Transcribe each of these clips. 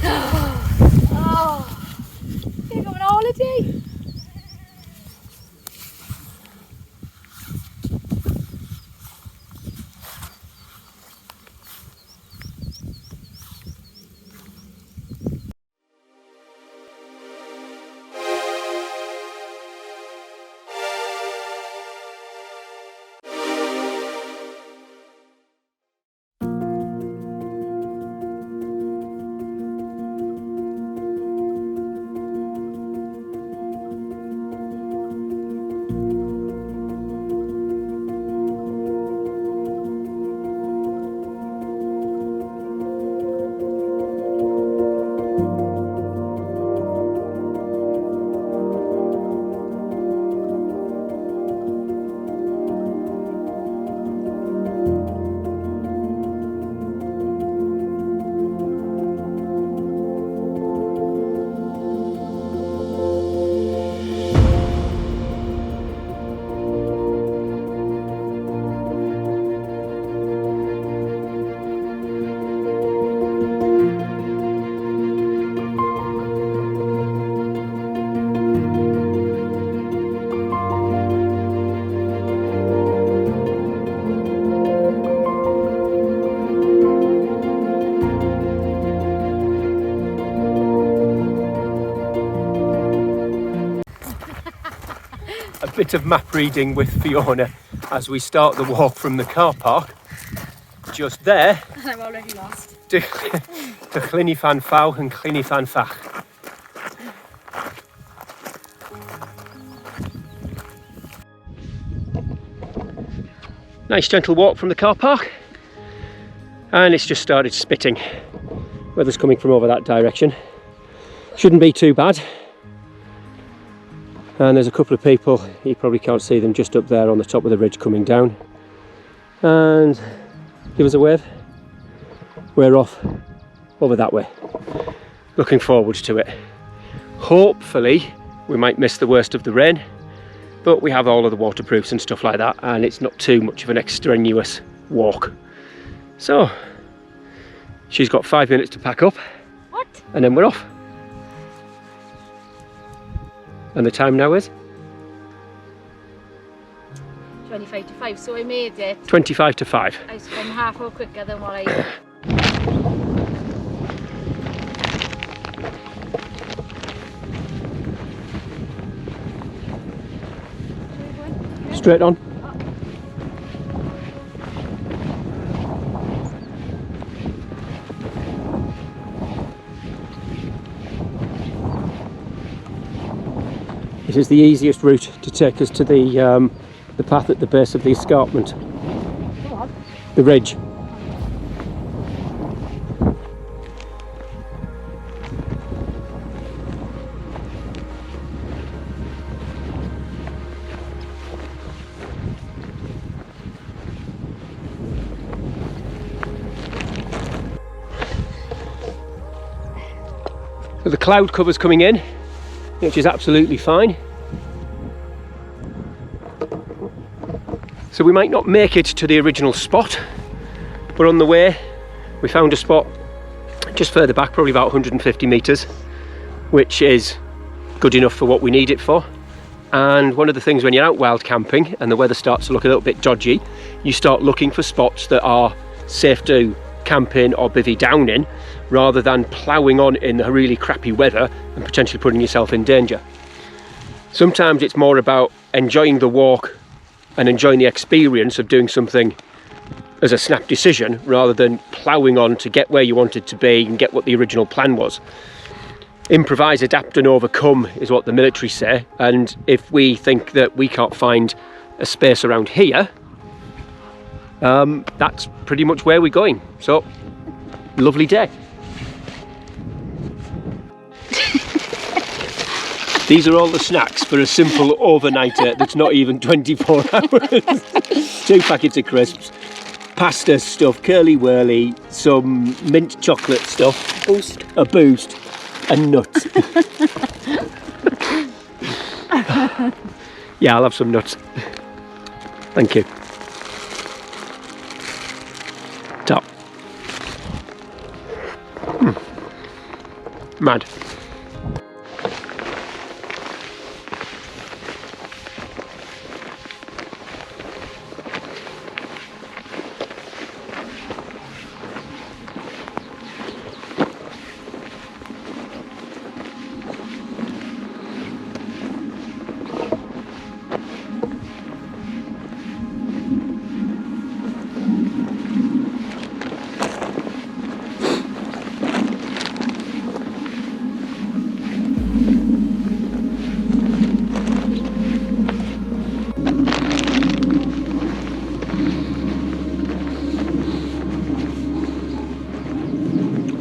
Oh, you're going on holiday. A bit of map reading with Fiona as we start the walk from the car park. Just there. And I'm already lost. To Llyn Fan Faw and Llyn Fan Fach. Nice gentle walk from the car park. And it's just started spitting. Weather's coming from over that direction. Shouldn't be too bad. And there's a couple of people, you probably can't see them, just up there on the top of the ridge coming down. And give us a wave. We're off over that way. Looking forward to it. Hopefully we might miss the worst of the rain, but we have all of the waterproofs and stuff like that, and it's not too much of an extraneous walk. So she's got 5 minutes to pack up. What? And then we're off. And the time now is? 25 to 5, so I made it. 25 to 5. I swim half hour quicker than what I... Straight on. It is the easiest route to take us to the path at the base of the escarpment. What? The ridge. So the cloud cover's coming in, which is absolutely fine. So we might not make it to the original spot, but on the way we found a spot just further back, probably about 150 metres, which is good enough for what we need it for. And one of the things when you're out wild camping and the weather starts to look a little bit dodgy, you start looking for spots that are safe to camp in or bivvy down in, rather than ploughing on in the really crappy weather and potentially putting yourself in danger. Sometimes it's more about enjoying the walk and enjoying the experience of doing something as a snap decision, rather than ploughing on to get where you wanted to be and get what the original plan was. Improvise, adapt and overcome is what the military say, and if we think that we can't find a space around here, that's pretty much where we're going. So, lovely day. These are all the snacks for a simple overnighter that's not even 24 hours. 2 packets of crisps, pasta stuff, curly whirly, some mint chocolate stuff, a boost, and nuts. Yeah, I'll have some nuts. Thank you. Top. Mad.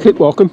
Keep walking.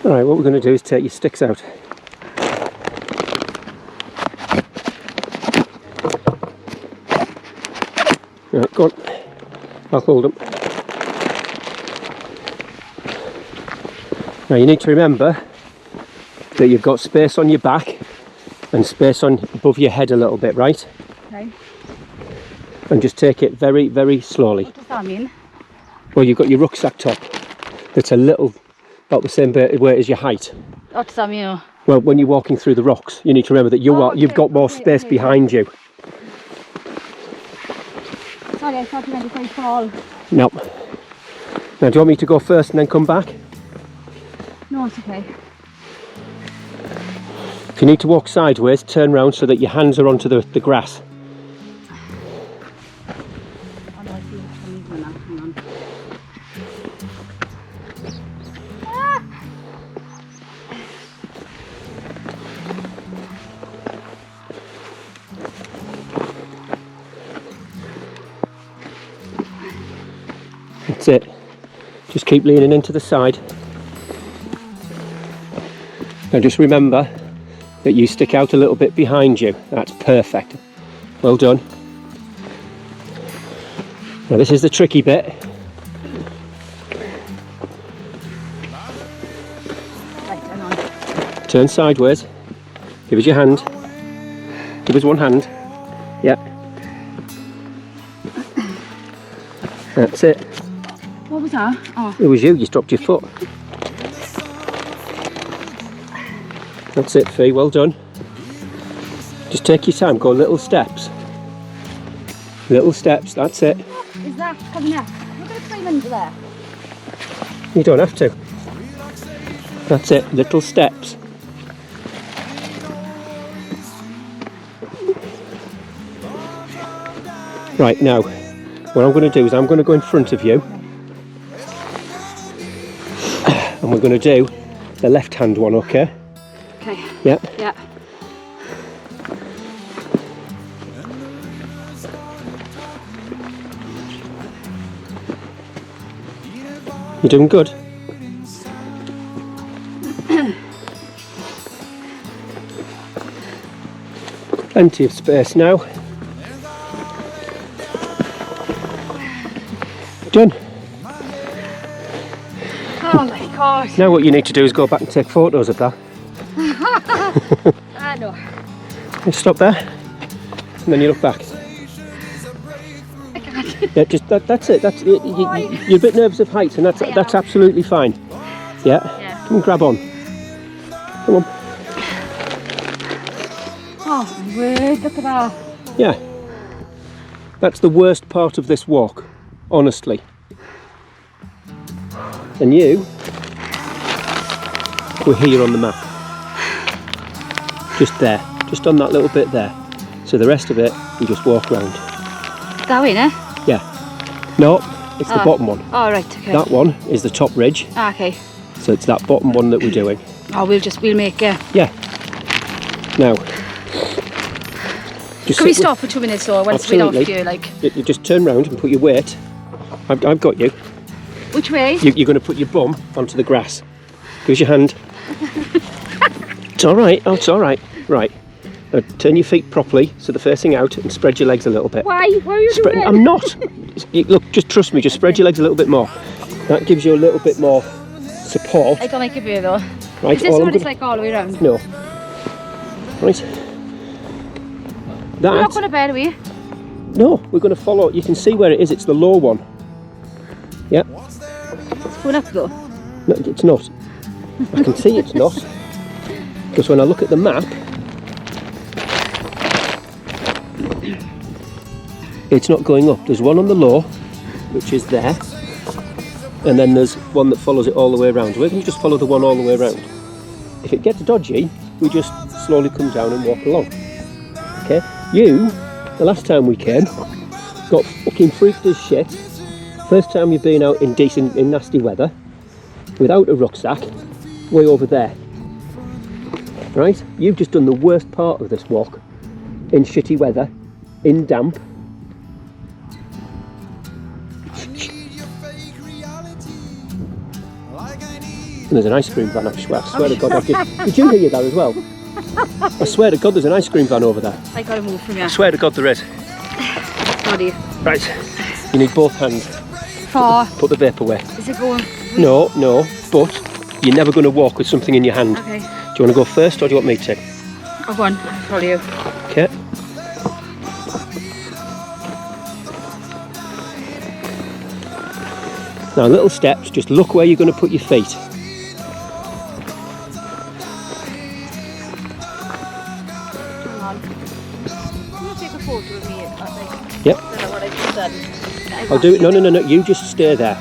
Alright, what we're going to do is take your sticks out. Right, go on. I'll hold them. Now you need to remember that you've got space on your back and space on above your head a little bit, right? Okay. And just take it very, very slowly. What does that mean? Well, you've got your rucksack top that's a little, about the same weight as your height. What does that mean? Well, when you're walking through the rocks, you need to remember that you've got more space behind you. Sorry, I thought you meant if I fall. No. Now, do you want me to go first and then come back? No, it's okay. If you need to walk sideways, turn round so that your hands are onto the grass. Oh no, I see what's coming now. Hang on. That's it. Just keep leaning into the side. Now just remember that you stick out a little bit behind you. That's perfect. Well done. Now this is the tricky bit. Right, hang on. Turn sideways. Give us your hand. Give us one hand. Yeah. That's it. What was that? Oh. It was you. You dropped your foot. That's it, Fee. Well done. Just take your time. Go little steps. Little steps. That's it. Is that coming up? We're going to climb under there. You don't have to. That's it. Little steps. Right, now, what I'm going to do is I'm going to go in front of you. And we're going to do the left-hand one, okay? Okay. Yeah? Yeah. You're doing good. Plenty of space now. Done. Oh my god. Now what you need to do is go back and take photos of that. I know. You stop there, and then you look back. I can't. Yeah, just that's it. That's it. You're a bit nervous of heights, and that's absolutely fine. Yeah. Come and grab on. Come on. Oh my word, look at that. Yeah. That's the worst part of this walk, honestly. And you were here on the map. Just there. Just on that little bit there. So the rest of it, you just walk round. That way, eh? Yeah. No, it's the bottom one. Oh, right, okay. That one is the top ridge. Okay. So it's that bottom one that we're doing. Oh, we'll make it. Yeah. Now. Can we stop for 2 minutes or once we're off here, like? You just turn round and put your weight. I've got you. Which way? You're going to put your bum onto the grass. Give us your hand. It's all right. Oh, it's all right. Right. Now turn your feet properly, so they're facing out, and spread your legs a little bit. Why? Why are you doing it? I'm not. Look, just trust me. Just spread your legs a little bit more. That gives you a little bit more support. I don't like it here though. Right. Is this what it's like all the way around? No. Right. That. We're not going to bed, are we? No, we're going to follow. You can see where it is. It's the low one. Yeah. It's going up though. No, it's not. I can see it's not. Because when I look at the map, it's not going up. There's one on the low, which is there, and then there's one that follows it all the way around. We're going to just follow the one all the way around. If it gets dodgy, we just slowly come down and walk along. Okay? You, the last time we came, got fucking freaked as shit. First time you've been out in nasty weather, without a rucksack, way over there. Right? You've just done the worst part of this walk, in shitty weather, in damp. And there's an ice cream van, I swear to God. Did you hear that as well? I swear to God there's an ice cream van over there. I gotta move from here. I swear to God there is. Sorry. Right, you need both hands. For? Put the vape away. Is it going? No, but you're never going to walk with something in your hand. Okay. Do you want to go first or do you want me to? Oh, go on. Follow you. Okay. Now little steps, just look where you're going to put your feet. Photo of me. Yep. I don't know what I've just done. I'll do it. No. You just stay there.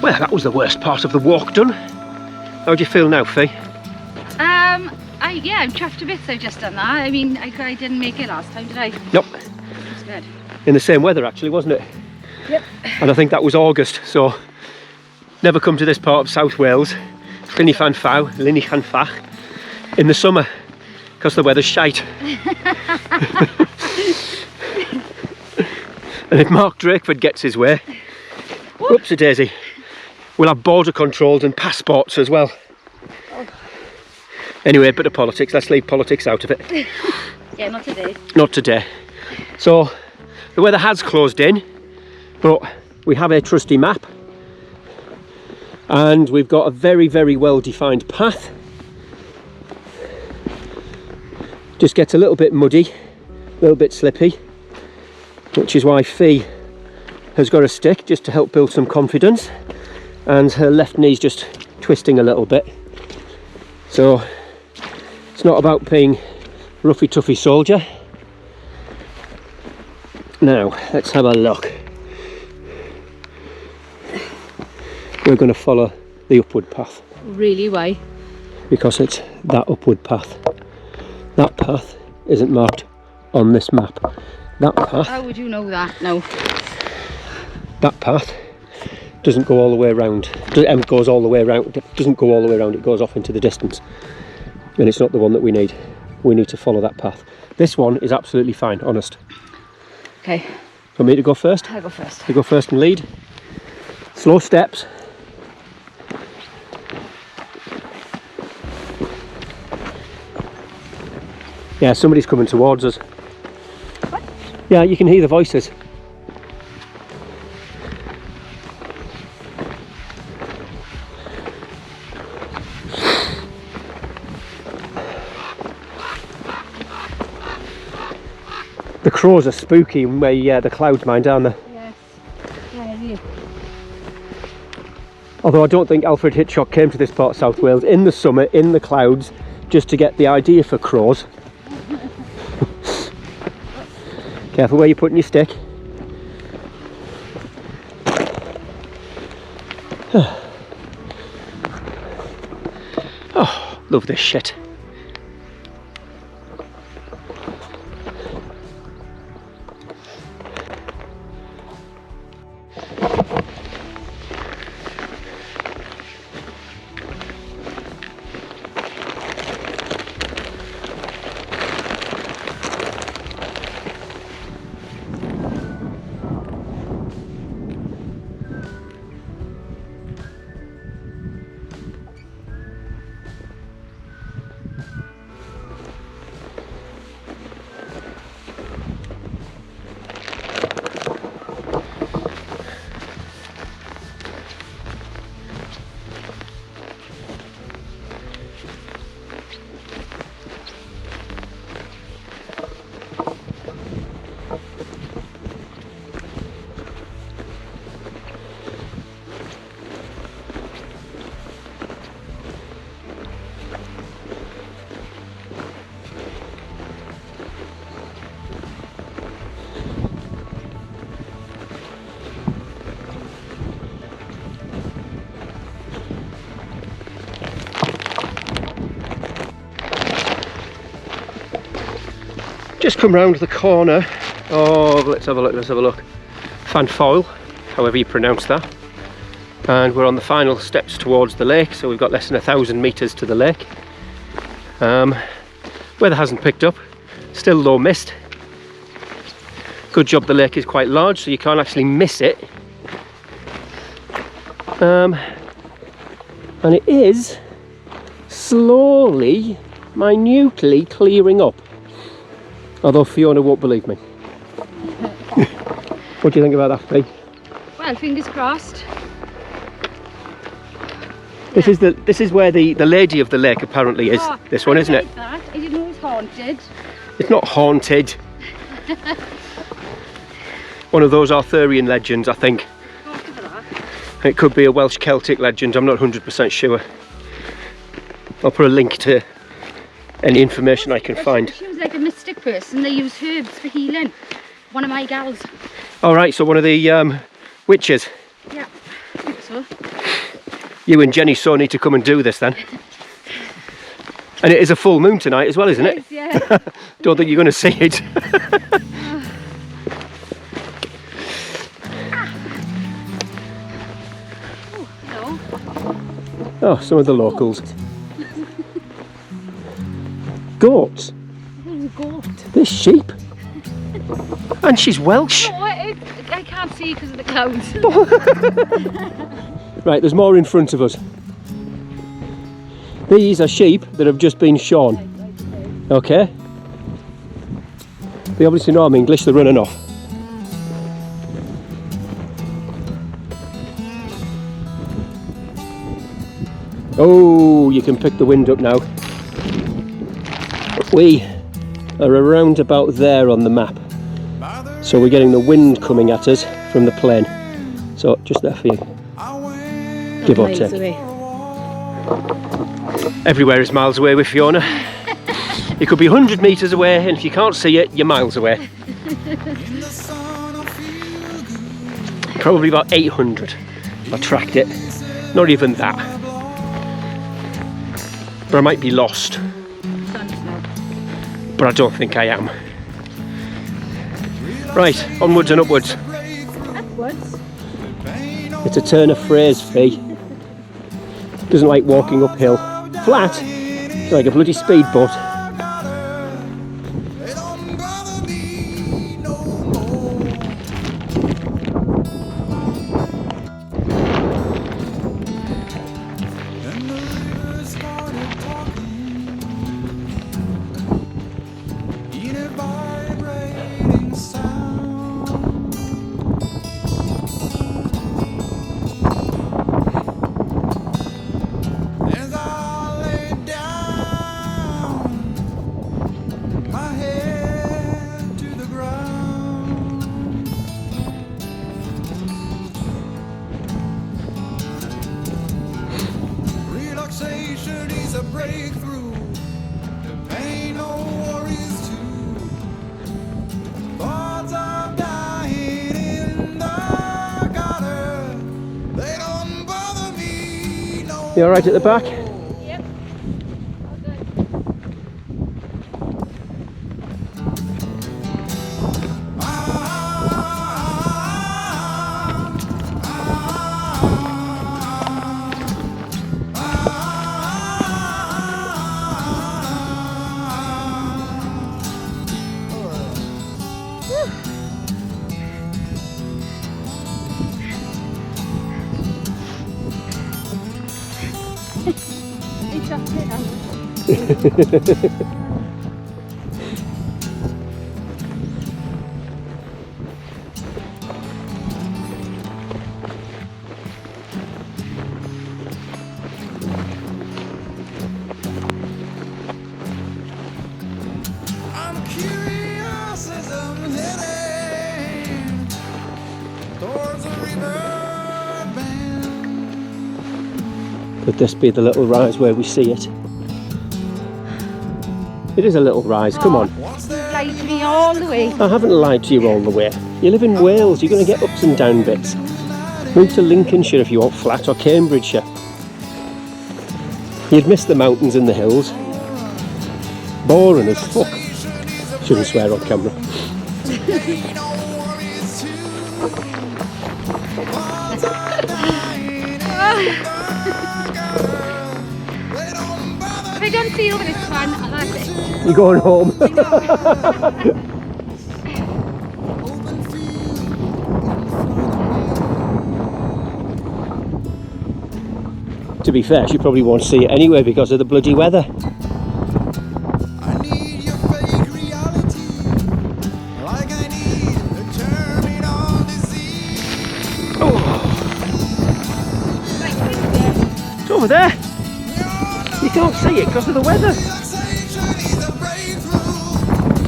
Well, that was the worst part of the walk done. How do you feel now, Fee? Yeah, I'm chuffed to bits I've just done that. I mean, I didn't make it last time, did I? Nope. It's good. In the same weather, actually, wasn't it? Yep. And I think that was August, so never come to this part of South Wales. In the summer, because the weather's shite. And if Mark Drakeford gets his way, whoopsie daisy, we'll have border controls and passports as well. Anyway, a bit of politics, let's leave politics out of it. Yeah, not today. Not today. So, the weather has closed in, but we have a trusty map. And we've got a very, very well defined path. Just gets a little bit muddy, a little bit slippy, which is why Fee has got a stick just to help build some confidence, and her left knee's just twisting a little bit. So it's not about being roughy toughy soldier. Now let's have a look. We're going to follow the upward path. Really? Why? Because it's that upward path. That path isn't marked on this map. That path... How would you know that? No. That path doesn't go all the way around. It goes all the way around. It doesn't go all the way around. It goes off into the distance. And it's not the one that we need. We need to follow that path. This one is absolutely fine, honest. Okay. Want me to go first? I'll go first. You go first and lead. Slow steps. Yeah, somebody's coming towards us. What? Yeah, you can hear the voices. The crows are spooky when the clouds mine down there. Yes. Yeah, yeah. Although I don't think Alfred Hitchcock came to this part of South Wales in the summer, in the clouds, just to get the idea for crows. Careful where you're putting your stick. Oh, love this shit. Just come round the corner of, let's have a look, Fanfoil, however you pronounce that. And we're on the final steps towards the lake, so we've got less than 1,000 metres to the lake. Weather hasn't picked up, still low mist. Good job the lake is quite large, so you can't actually miss it. And it is slowly, minutely clearing up. Although Fiona won't believe me. What do you think about that, Fee? Well, fingers crossed. This is where the lady of the lake apparently is. Oh, this one, isn't it? That. I didn't know it was haunted. It's not haunted. One of those Arthurian legends, I think. After that. It could be a Welsh Celtic legend, I'm not 100% sure. I'll put a link to any information I can find. She was like a mystic person. They use herbs for healing. One of my gals. Alright, so one of the witches. Yeah, I think so. You and Jenny so need to come and do this then. And it is a full moon tonight as well, isn't it? It is, yeah. Don't think you're going to see it. Oh, hello. Oh, some of the locals. Goats? There's a goat. There's sheep. And she's Welsh. No, I can't see because of the clouds. Right, there's more in front of us. These are sheep that have just been shorn. Okay? They obviously know I'm English, they're running off. Oh, you can pick the wind up now. We are around about there on the map. So we're getting the wind coming at us from the plane. So just there for you. Give or take. Everywhere is miles away with Fiona. You could be 100 metres away, and if you can't see it, you're miles away. Probably about 800. I tracked it. Not even that. But I might be lost. But I don't think I am. Right, onwards and upwards. Upwards? It's a turn of phrase, Fee. Doesn't like walking uphill. Flat, it's like a bloody speedboat. a breakthrough. Ain't no worries too. Thoughts of dying in the gutter. They don't bother me no. You alright at the back? Yep. All good. They chucked it out. I'm curious as I'm heading towards a river bend. Could this be the little rise where we see it? It is a little rise, come on. What's there? Lied to me all the way. I haven't lied to you all the way. You live in Wales, you're going to get ups and down bits. Move to Lincolnshire if you want flat, or Cambridgeshire. You'd miss the mountains and the hills. Boring as fuck. Shouldn't swear on camera. Ain't no worries too. Thoughts of dying in the gutter. They don't bother If I don't see you over this one, that's it. You're going home. open field in front of me. To be fair, she probably won't see it anyway because of the bloody weather. I need your fake reality, like I need a terminal disease. It's over there. You can't see it because of the weather. Relaxation is a breakthrough.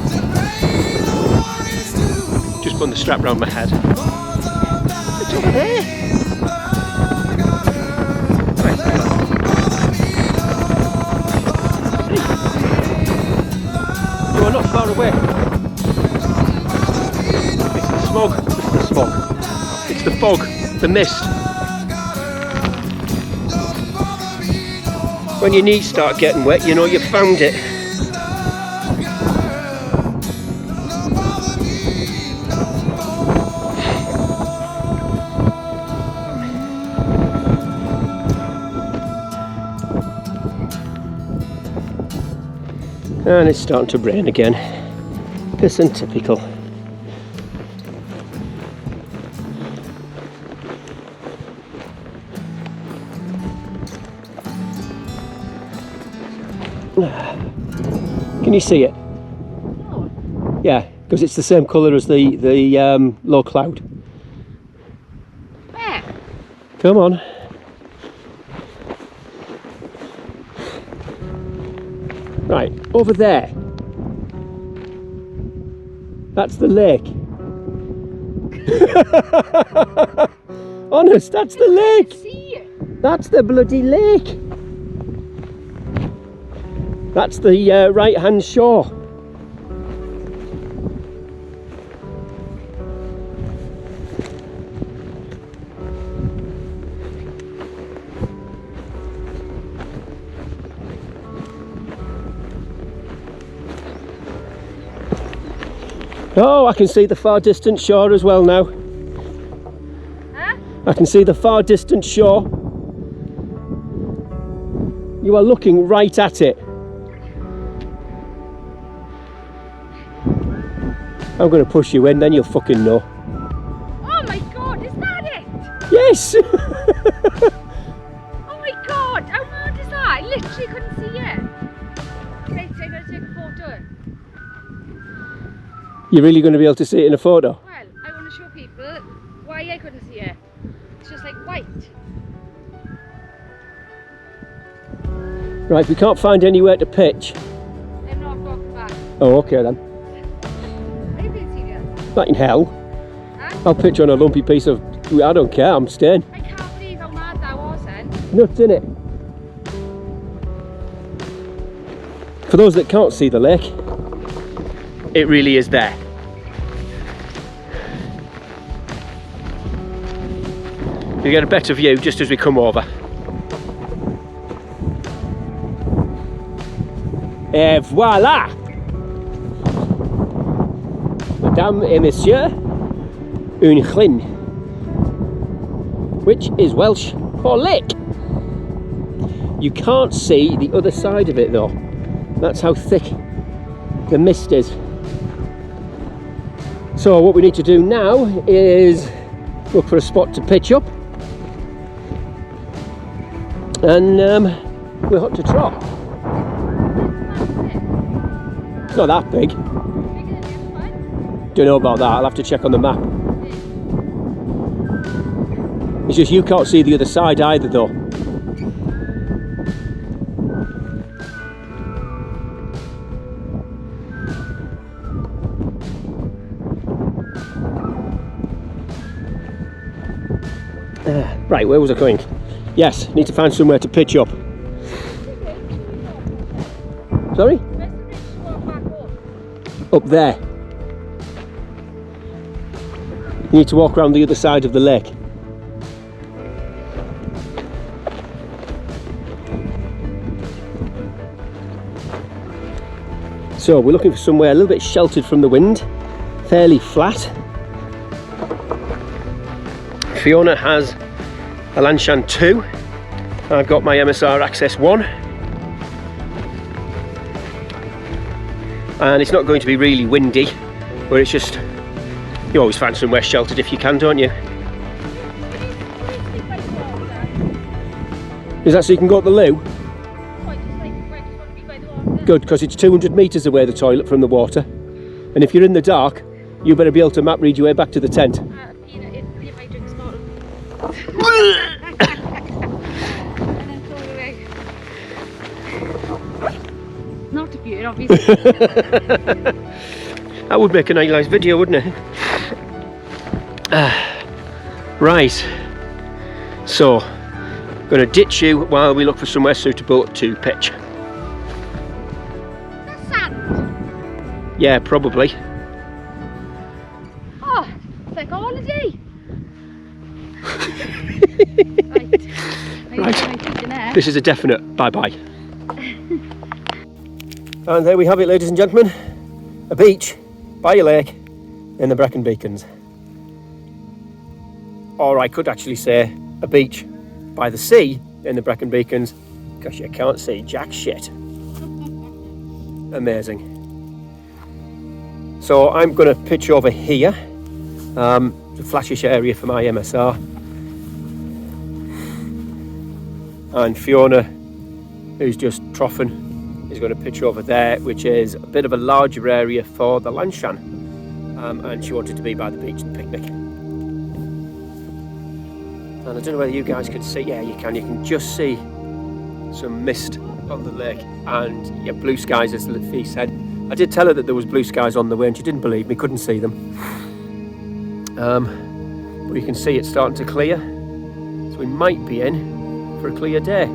The pain no worries too. Just putting the strap round my head. Thoughts of dying It's over there. in the gutter. Right. They don't bother me no. You are not far away. It's the smog. It's the smog. It's the fog. The mist. When your knees start getting wet, you know you've found it. And it's starting to rain again. Piss and typical. Can you see it? No. Yeah, because it's the same colour as the low cloud. Where? Come on. Right, over there. That's the lake. Honest, that's the lake. See it. That's the bloody lake. That's the right hand shore. Oh, I can see the far distant shore as well now. Huh? I can see the far distant shore. You are looking right at it. I'm going to push you in, then you'll fucking know. Oh my god, is that it? Yes! Oh my god, how mad is that? I literally couldn't see it. Right, I'm going to take a photo. You're really going to be able to see it in a photo? Well, I want to show people why I couldn't see it. It's just like white. Right, we can't find anywhere to pitch. I'm not walking back. Oh, okay then. Are you being serious? Not in hell. Huh? I'll pitch on a lumpy piece of... I don't care, I'm staying. I can't believe how mad that was then. Nuts, innit? For those that can't see the lake, it really is there. You get a better view just as we come over. Et voilà! Mesdames et messieurs, une llyn, which is Welsh for lake. You can't see the other side of it though. That's how thick the mist is. So what we need to do now is look for a spot to pitch up, and we're hot to trot. It's not that big. Don't know about that, I'll have to check on the map. It's just you can't see the other side either though. Right, where was I going? Yes, need to find somewhere to pitch up. Sorry? Up there. You need to walk around the other side of the lake. So we're looking for somewhere a little bit sheltered from the wind, fairly flat. Fiona has a Lanshan 2. I've got my MSR Access 1. And it's not going to be really windy, but it's just, you always find somewhere sheltered if you can, don't you? Is that so you can go to the loo? Good, because it's 200 metres away, the toilet, from the water. And if you're in the dark, you better be able to map read your way back to the tent. Not a beauty, obviously. That would make a nice video, wouldn't it? Right, so I'm going to ditch you while we look for somewhere suitable to pitch. Is that sand? Yeah, probably. Oh, it's like a holiday. Right. This is a definite bye-bye. And there we have it, ladies and gentlemen. A beach by a lake in the Brecon Beacons. Or I could actually say a beach by the sea in the Brecon Beacons, because you can't see jack shit. Amazing. So I'm going to pitch over here. It's a flashish area for my MSR. And Fiona, who's just troughing, is going to pitch over there, which is a bit of a larger area for the Lanshan. And she wanted to be by the beach and picnic. And I don't know whether you guys can see, yeah, you can just see some mist on the lake, and yeah, blue skies, as Fee said. I did tell her that there was blue skies on the way and she didn't believe me, couldn't see them. But you can see it's starting to clear, so we might be in for a clear day.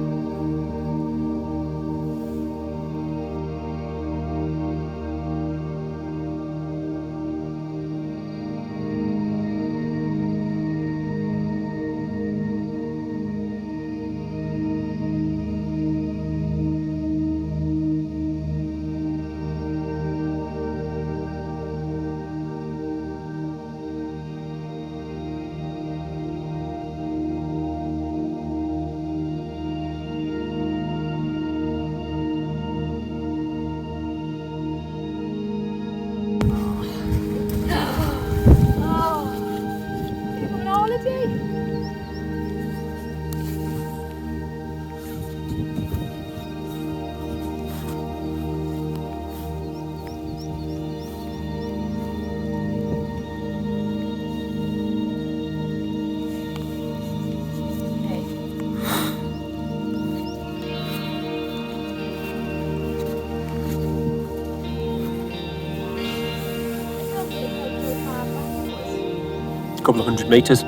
A couple of 100 metres,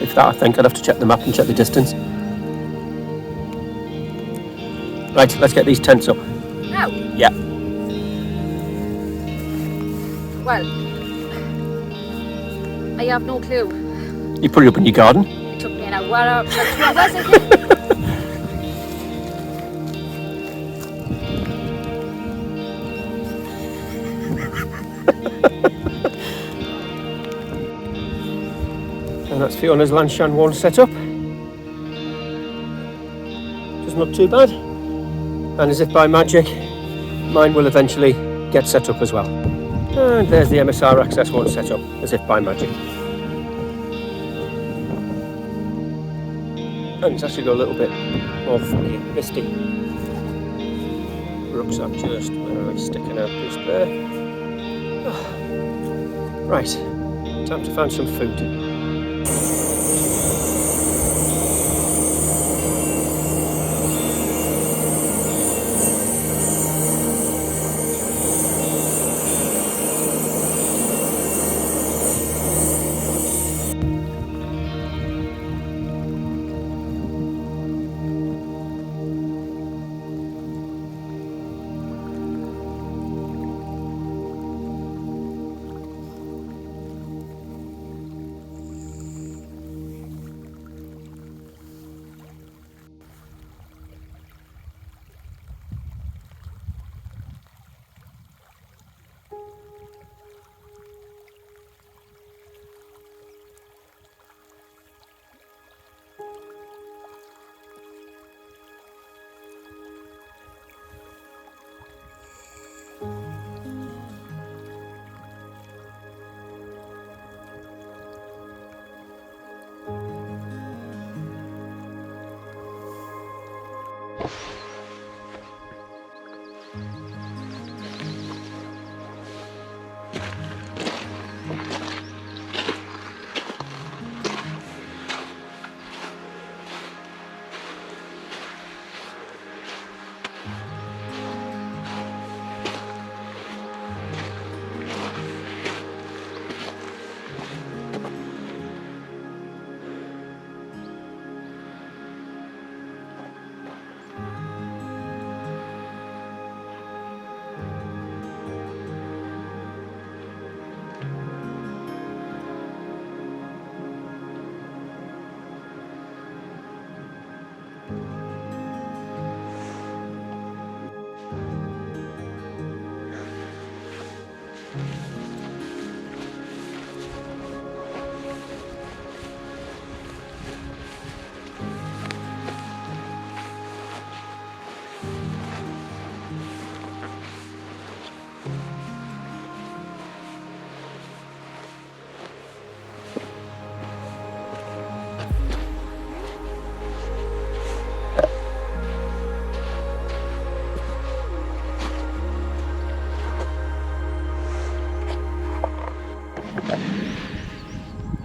if that. I think I'd have to check the map and check the distance. Right, let's get these tents up. Ah, now? Yeah. Well, I have no clue. You put it up in your garden? It took me an hour. But 2 hours, I think. And that's Fiona's Lanshan 1 setup. Doesn't look too bad. And as if by magic, mine will eventually get set up as well. And there's the MSR Access 1 setup, as if by magic. And it's actually got a little bit more foggy and misty. Rucksack just where I sticking out just there. Right, time to find some food.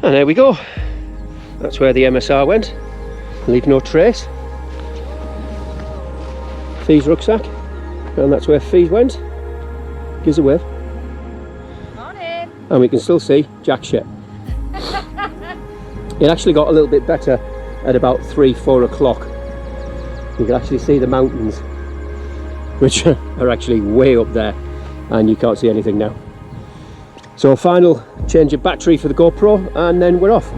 And there we go. That's where the MSR went. Leave no trace. Fee's rucksack. And that's where Fee went. Gives a wave. Morning. And we can still see jack shit. It actually got a little bit better at about 3-4 o'clock. You can actually see the mountains, which are actually way up there, and you can't see anything now. So final change of battery for the GoPro and then we're off.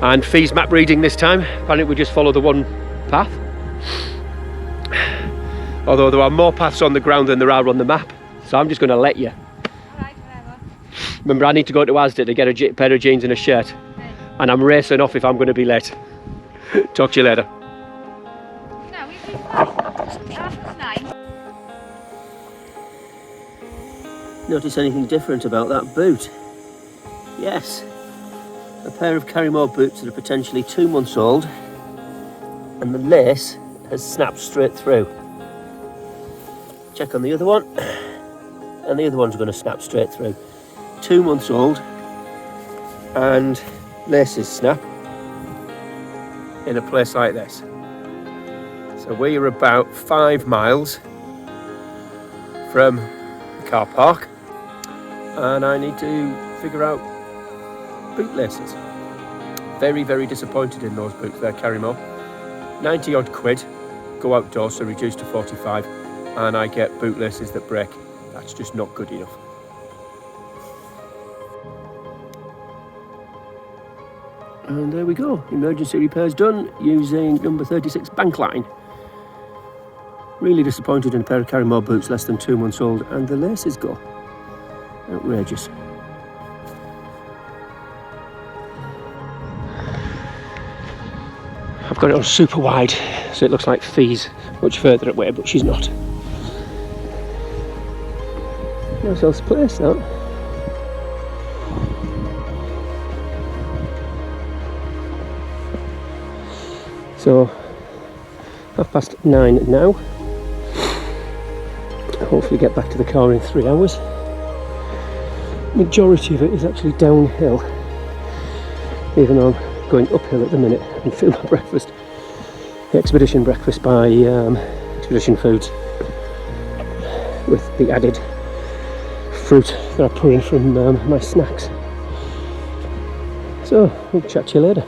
And Fee's map reading this time. Apparently we just follow the one path. Although there are more paths on the ground than there are on the map. So I'm just going to let you. Alright, whatever. Remember, I need to go to Asda to get a pair of jeans and a shirt. Okay. And I'm racing off if I'm going to be late. Talk to you later. No, we've been fine. 9:30. Notice anything different about that boot? Yes, a pair of Carrymore boots that are potentially 2 months old, and the lace has snapped straight through. Check on the other one, and the other one's going to snap straight through. 2 months old, and laces snap in a place like this. So we are about 5 miles from the car park. And I need to figure out boot laces. Very, very disappointed in those boots. They're Carrymore. 90 odd quid, go outdoors, so reduced to 45. and I get boot laces that break. That's just not good enough. And there we go, emergency repairs done using number 36 bank line. Really disappointed in a pair of Carrymore boots less than 2 months old, and the laces go. Outrageous. I've got it on super wide, so it looks like Fee's much further away, but she's not. Nice else place that. So, 9:30 now. Hopefully get back to the car in 3 hours. Majority of it is actually downhill, even though I'm going uphill at the minute and feel my breakfast. The expedition breakfast by Expedition Foods, with the added fruit that I pour in from my snacks. So, we'll chat to you later.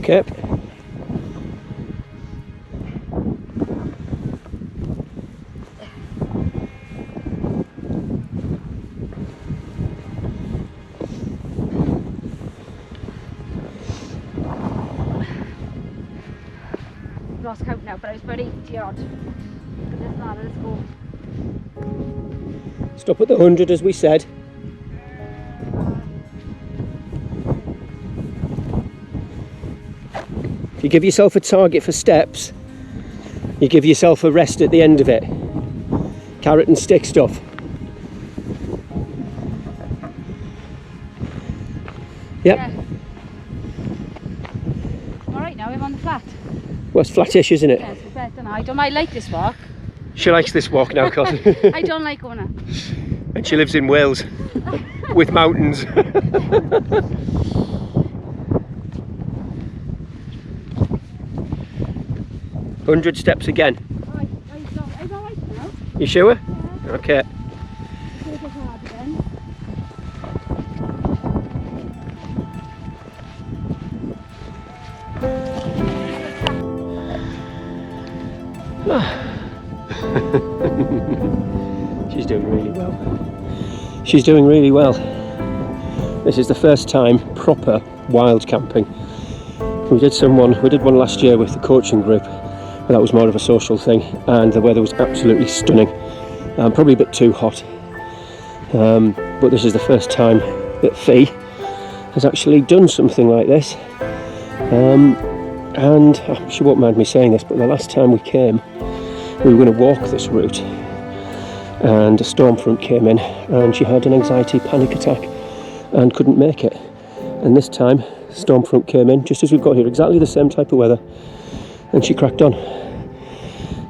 Okay. Lost count now, but I was about 80 odd. Let's go. Stop at the 100 as we said. If you give yourself a target for steps, you give yourself a rest at the end of it. Carrot and stick stuff. Yep. Yeah. I'm alright now, I'm on the flat. Well, it's flattish, isn't it? Yes, it's better now. I like this walk. She likes this walk now, Colin. I don't like going up. And she lives in Wales with mountains. 100 steps again. I'm alright now. You sure? Yeah. Okay. Take it hard again. She's doing really well. She's doing really well. This is the first time proper wild camping. We did one last year with the coaching group, but that was more of a social thing, and the weather was absolutely stunning. Probably a bit too hot. But this is the first time that Fee has actually done something like this. And she won't mind me saying this, but the last time we came, we were going to walk this route, and a storm front came in, and she had an anxiety panic attack and couldn't make it. And this time, storm front came in just as we've got here, exactly the same type of weather, and she cracked on.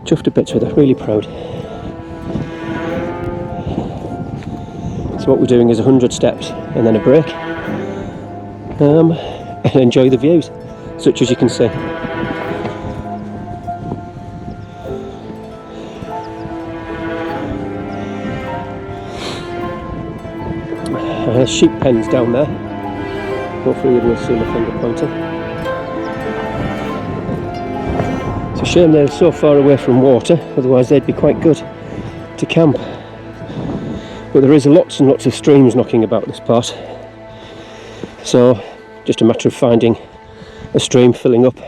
Chuffed to bits with her, really proud. So what we're doing is 100 steps and then a break, and enjoy the views, such as you can see. Sheep pens down there. Hopefully you'll see my finger pointing. It's a shame they're so far away from water, otherwise they'd be quite good to camp. But there is lots and lots of streams knocking about this part, so just a matter of finding a stream, filling up,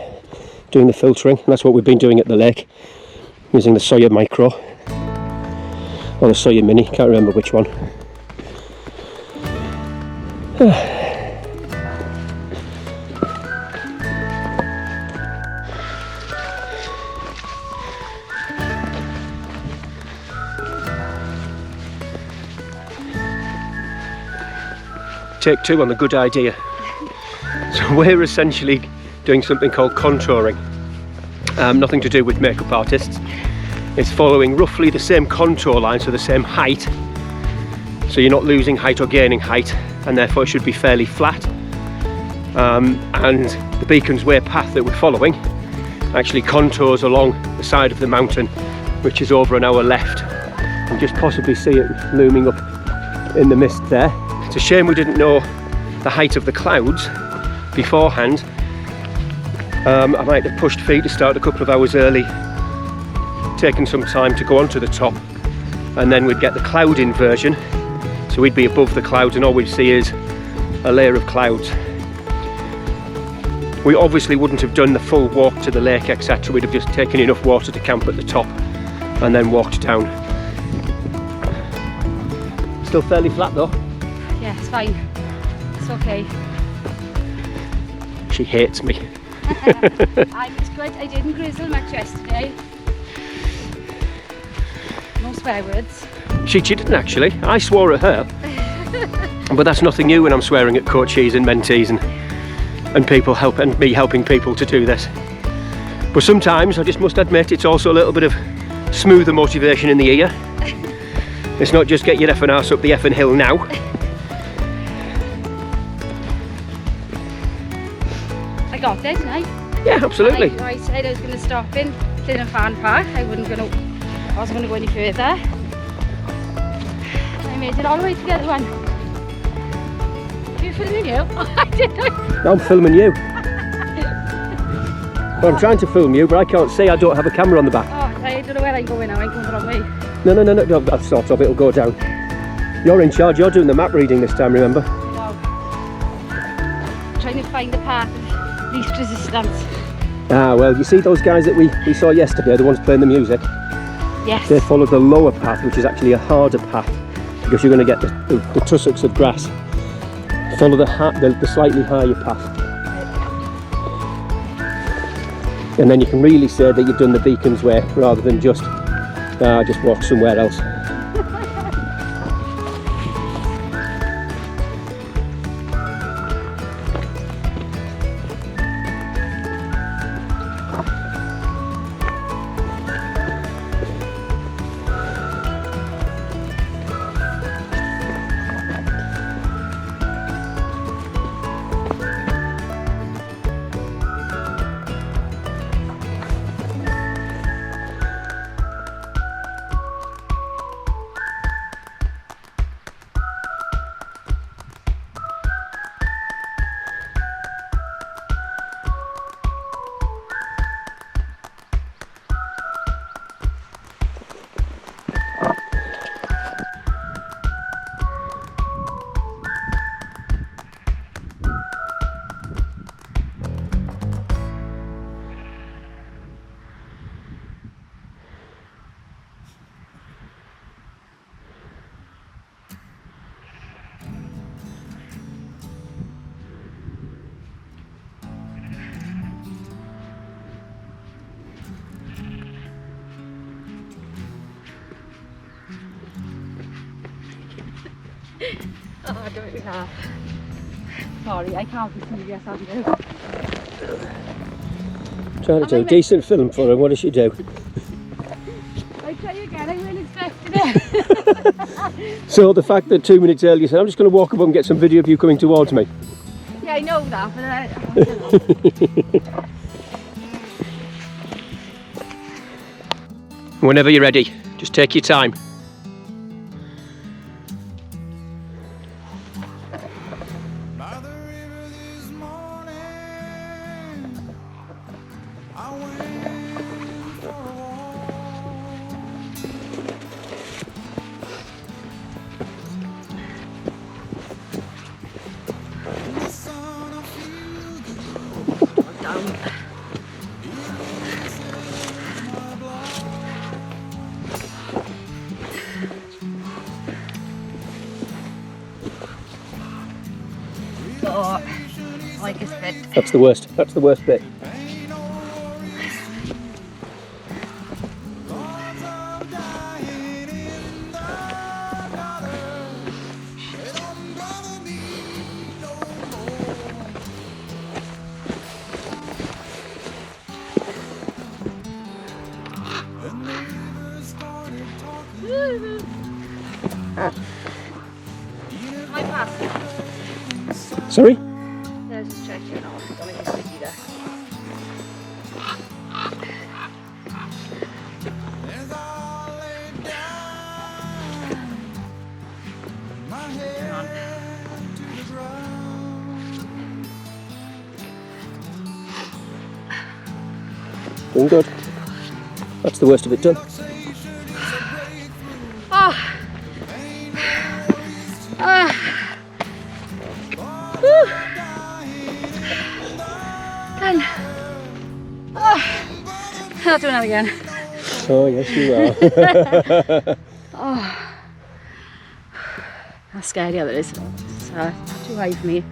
doing the filtering, and that's what we've been doing at the lake, using the Sawyer Micro or the Sawyer Mini, can't remember which one. Take 2 on the good idea. So we're essentially doing something called contouring. Nothing to do with makeup artists. It's following roughly the same contour line, so the same height. So you're not losing height or gaining height, and therefore it should be fairly flat. And the Beacon's Way path that we're following actually contours along the side of the mountain, which is over on our left. You can just possibly see it looming up in the mist there. It's a shame we didn't know the height of the clouds beforehand. I might have pushed feet to start a couple of hours early, taken some time to go onto the top, and then we'd get the cloud inversion, so we'd be above the clouds and all we'd see is a layer of clouds. We obviously wouldn't have done the full walk to the lake, etc. We'd have just taken enough water to camp at the top and then walked down. Still fairly flat though. Yeah, it's fine. It's okay. She hates me. It's good. I didn't grizzle much yesterday. No swear words. She didn't actually. I swore at her. But that's nothing new when I'm swearing at coachees and mentees and people and me helping people to do this. But sometimes I just must admit it's also a little bit of smoother motivation in the ear. It's not just get your effing arse up the effing hill now. I got there, didn't I? Yeah, absolutely. I said I was going to stop in Fan Park. I wasn't going to go any further. I made it all the way to the other one. Are you filming you? I didn't. I'm filming you. Well, I'm trying to film you, but I can't see. I don't have a camera on the back. Oh, I don't know where I'm going now. I'm going the wrong way. No, I've sort of. It'll go down. You're in charge. You're doing the map reading this time, remember? No. Trying to find the path of least resistance. Ah, well, you see those guys that we saw yesterday, the ones playing the music? Yes. They follow the lower path, which is actually a harder path, because you're going to get the tussocks of grass. Follow the slightly higher path. And then you can really say that you've done the Beacon's Way rather than just walk somewhere else. Oh, I don't really have. Sorry, I can't be serious, Andrew. Trying to do a decent film for her. What does she do? I tell you again, I wasn't expecting it. So the fact that 2 minutes earlier you said, I'm just going to walk up and get some video of you coming towards me. Yeah, I know that, but I don't know. Whenever you're ready, just take your time. By the river this morning, I went for a walk. In the sun, I feel good. Down. Oh, I like this bit. That's the worst. That's the worst bit. Ain't no worries. Clouds are dying in the color. They don't bother me Sorry? There's a stretch here now. Don't make it sticky there. As I lay down, my head to the ground. Doing good. That's the worst of it done. Oh. Whew. Done. Oh. I'll do another again. Oh, yes, you are. Oh. How scary that is. It's too high for me.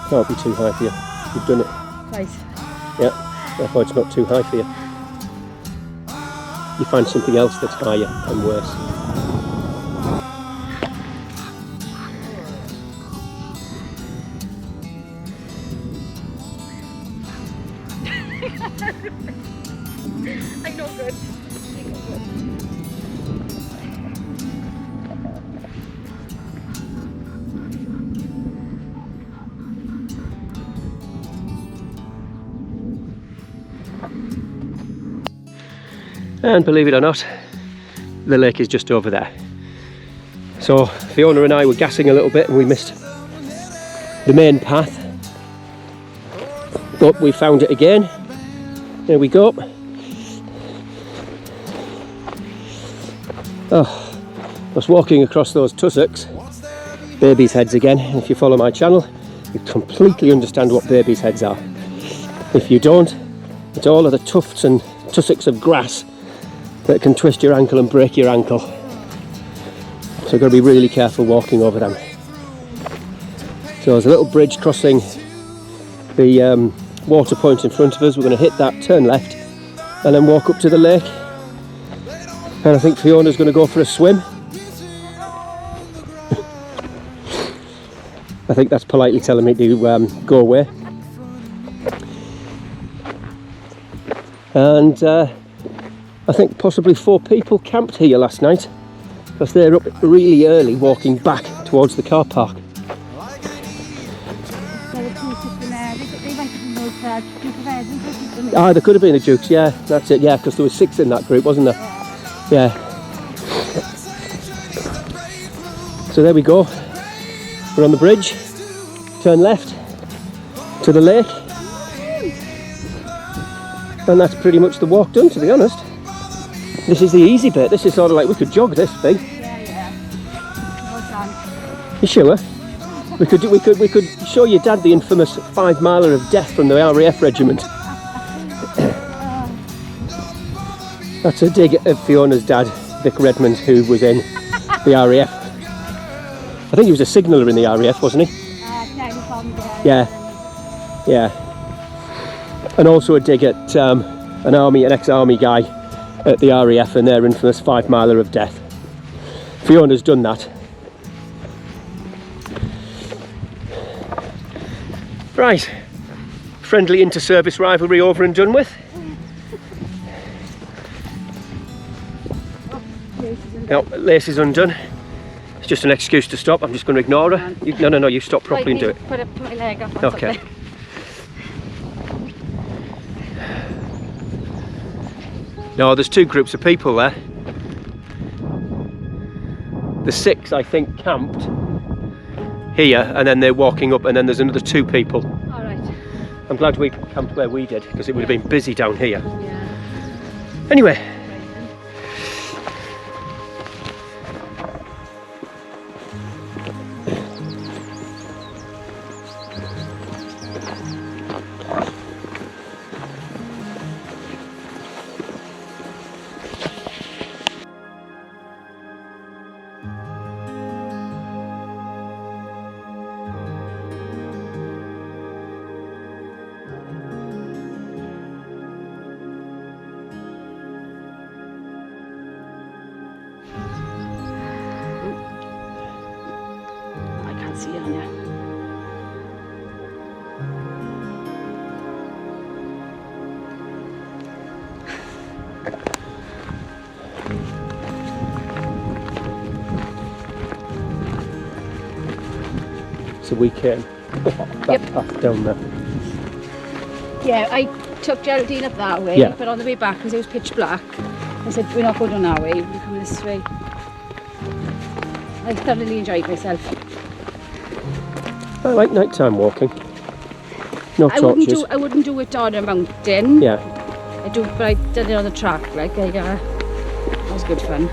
Can't be too high for you. You've done it. Twice. Yeah, therefore it's not too high for you. You find something else that's higher and worse. I know good. And believe it or not, the lake is just over there. So Fiona and I were gassing a little bit and we missed the main path. But we found it again. There we go. Oh, I was walking across those tussocks, babies' heads again. If you follow my channel, you completely understand what babies' heads are. If you don't, it's all of the tufts and tussocks of grass that can twist your ankle and break your ankle. So you've got to be really careful walking over them. So there's a little bridge crossing the water point in front of us. We're going to hit that, turn left, and then walk up to the lake. And I think Fiona's going to go for a swim. I think that's politely telling me to go away. And I think possibly 4 people camped here last night because they're up really early walking back towards the car park. Ah, there could have been the Dukes, yeah, that's it, yeah, because there was 6 in that group, wasn't there? Yeah. So there we go. We're on the bridge, turn left to the lake, and that's pretty much the walk done, to be honest. This is the easy bit. This is sort of like we could jog this thing. Yeah. Well done. You sure? We could show your dad the infamous 5 miler of death from the RAF regiment. That's a dig at Fiona's dad, Vic Redmond, who was in the RAF. I think he was a signaller in the RAF, wasn't he? Yeah. And also a dig at an ex-army guy at the RAF and their infamous 5 miler of death. Fiona's done that. Right, friendly inter-service rivalry over and done with. Now, lace is undone. It's just an excuse to stop. I'm just going to ignore her. No, you stop properly and do it. Put my leg up. Okay. No, there's 2 groups of people there. The 6, I think, camped here, and then they're walking up, and then there's another 2 people. All right. I'm glad we camped where we did, because it would have been busy down here. Yeah. Anyway. See it on you. so we came that path down there. Yeah, I took Geraldine up that way, Yeah. but on the way back, because it was pitch black, I said, we're not going down that way, we're coming this way. I thoroughly enjoyed myself. I like nighttime walking. No torches. I wouldn't do it on a mountain. Yeah. I do, but I did it on the track. Like, it was good fun.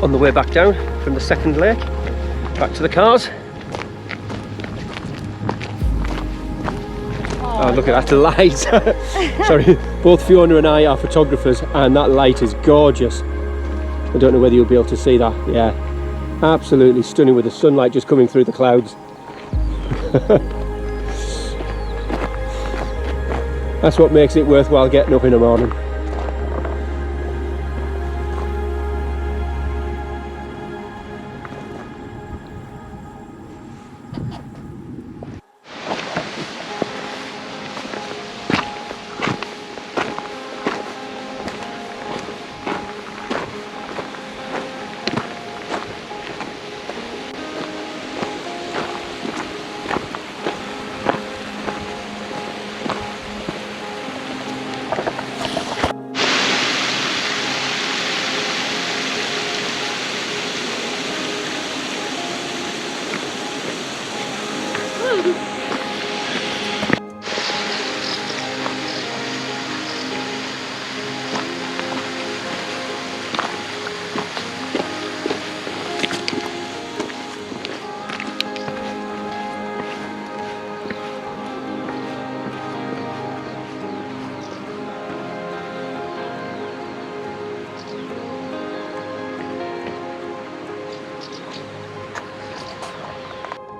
On the way back down from the second lake, back to the cars. Oh, look at that light. Sorry, both Fiona and I are photographers, and that light is gorgeous. I don't know whether you'll be able to see that. Yeah, absolutely stunning with the sunlight just coming through the clouds. That's what makes it worthwhile getting up in the morning.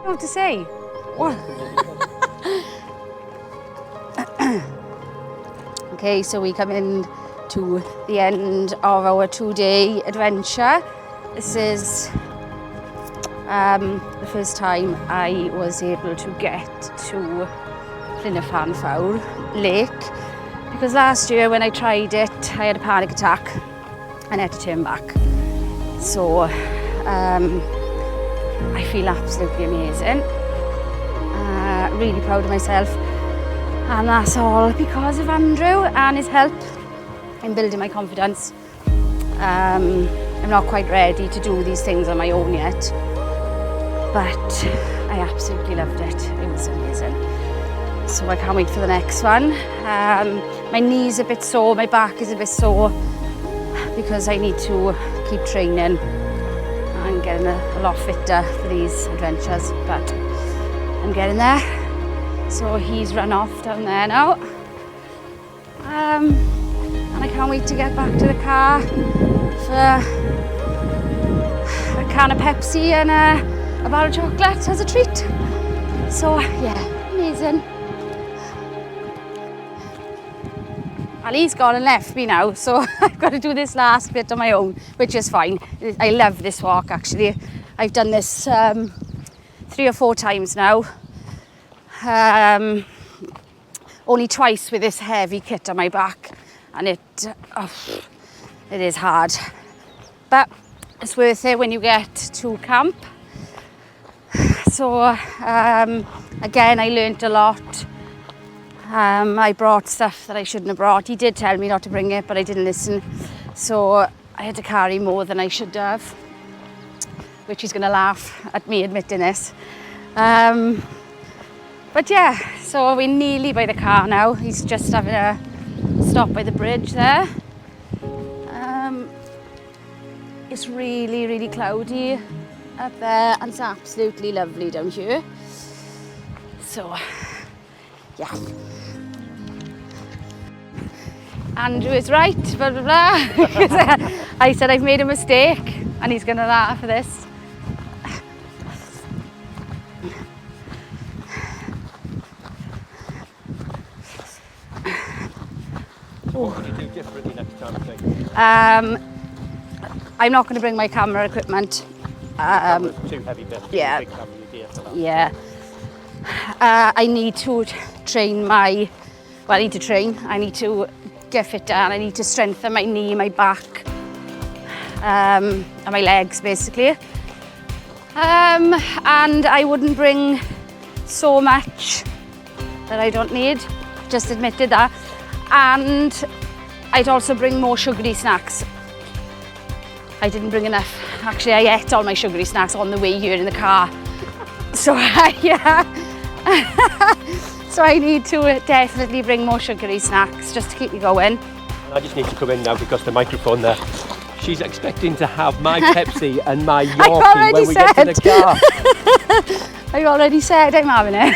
What to say? What? Okay, so we come in to the end of our 2-day adventure. This is the first time I was able to get to Llynafan Lake, because last year when I tried it I had a panic attack and I had to turn back. So I feel absolutely amazing, really proud of myself, and that's all because of Andrew and his help in building my confidence. I'm not quite ready to do these things on my own yet, but I absolutely loved it. It was amazing. So I can't wait for the next one. My knee's a bit sore, my back is a bit sore, because I need to keep training and getting a lot fitter for these adventures, but I'm getting there. So he's run off down there now, and I can't wait to get back to the car for a can of Pepsi and a bar of chocolate as a treat. So yeah, amazing. And he's gone and left me now, so I've got to do this last bit on my own, which is fine. I love this walk actually. I've done this 3 or 4 times now. Only twice with this heavy kit on my back, and it is hard. But it's worth it when you get to camp. So again, I learnt a lot. I brought stuff that I shouldn't have brought. He did tell me not to bring it, but I didn't listen. So I had to carry more than I should have, which he's going to laugh at me admitting this. But yeah, so we're nearly by the car now. He's just having a stop by the bridge there. It's really, really cloudy up there, and it's absolutely lovely down here. So yeah. Andrew is right, blah, blah, blah. I said I've made a mistake, and he's going to laugh at this. What would you do differently next time, I think? I'm not going to bring my camera equipment. Too heavy bit. Yeah. Big family gear for that. Yeah. I need to train my, well, I need to train. I need to get fitter and I need to strengthen my knee, my back, and my legs basically. And I wouldn't bring so much that I don't need, just admitted that. And I'd also bring more sugary snacks. I didn't bring enough. Actually, I ate all my sugary snacks on the way here in the car. So so I need to definitely bring more sugary snacks just to keep me going. I just need to come in now because the microphone there. She's expecting to have my Pepsi and my Yorkie when we get to the car. I already said I'm having it.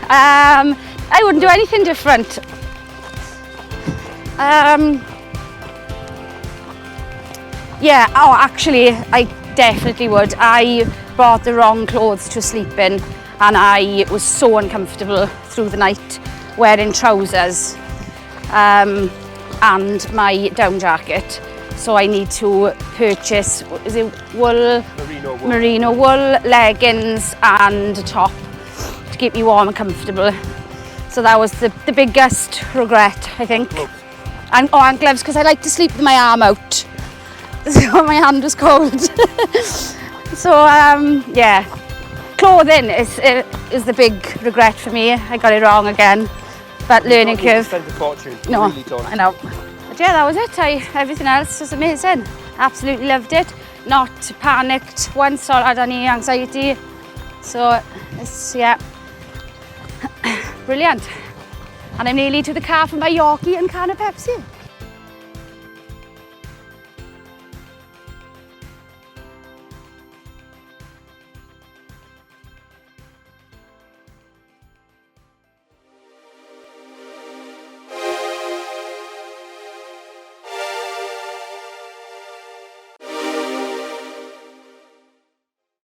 I wouldn't do anything different. Yeah, oh actually I definitely would. I brought the wrong clothes to sleep in and I was so uncomfortable through the night wearing trousers and my down jacket. So I need to purchase, is it wool? Merino wool, leggings and a top to keep me warm and comfortable. So that was the biggest regret, I think. And gloves, because I like to sleep with my arm out. So my hand was cold. So yeah, clothing is the big regret for me. I got it wrong again, but learning curve. Spend a fortune. No, Really don't. I know. But yeah, that was it. Everything else was amazing. Absolutely loved it. Not panicked once or had any anxiety. So it's, yeah, brilliant. And I'm nearly to the car for my Yorkie and can of Pepsi.